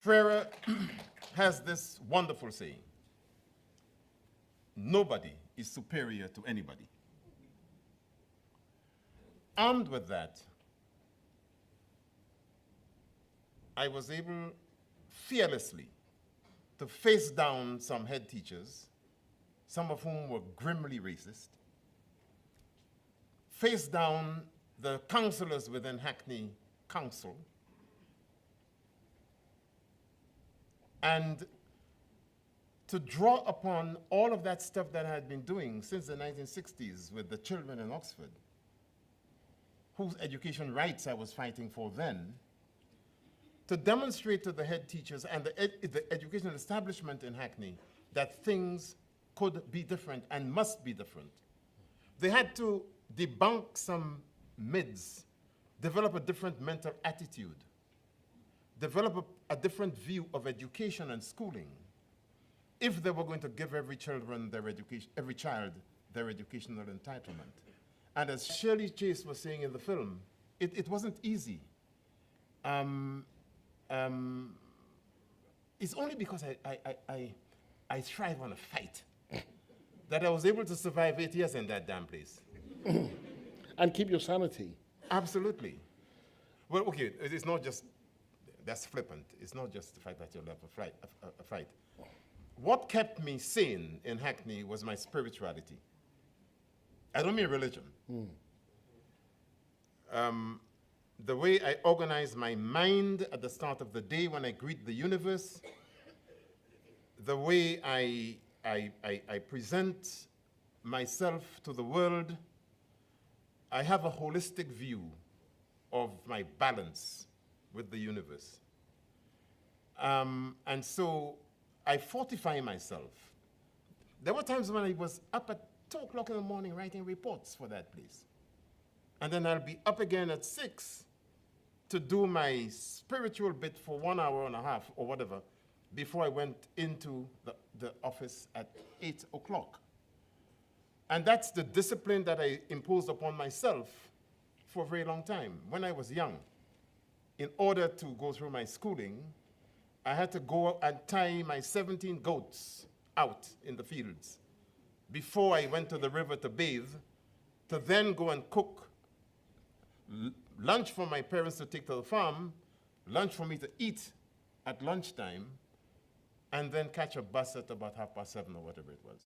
Freire has this wonderful saying: nobody is superior to anybody. Armed with that, I was able fearlessly to face down some head teachers, some of whom were grimly racist, face down the councilors within Hackney Council, and to draw upon all of that stuff that I had been doing since the 1960s with the children in Oxford, whose education rights I was fighting for then, to demonstrate to the head teachers and the educational establishment in Hackney that things could be different and must be different. They had to debunk some myths, develop a different mental attitude, develop a different view of education and schooling, if they were going to give every child their educational entitlement. And as Shirley Chase was saying in the film, it wasn't easy. It's only because I thrive on a fight that I was able to survive 8 years in that damn place. And keep your sanity. Absolutely. Well, okay, it's not just, that's flippant. It's not just the fact that you'll have a fight. What kept me sane in Hackney was my spirituality. I don't mean religion. The way I organize my mind at the start of the day when I greet the universe, the way I present myself to the world, I have a holistic view of my balance with the universe. And so I fortify myself. There were times when I was up at 2 o'clock in the morning writing reports for that place. And then I'll be up again at 6 to do my spiritual bit for 1 hour and a half or whatever before I went into the office at 8 o'clock. And that's the discipline that I imposed upon myself for a very long time. When I was young, in order to go through my schooling, I had to go and tie my 17 goats out in the fields before I went to the river to bathe, to then go and cook lunch for my parents to take to the farm, lunch for me to eat at lunchtime, and then catch a bus at about 7:30 or whatever it was.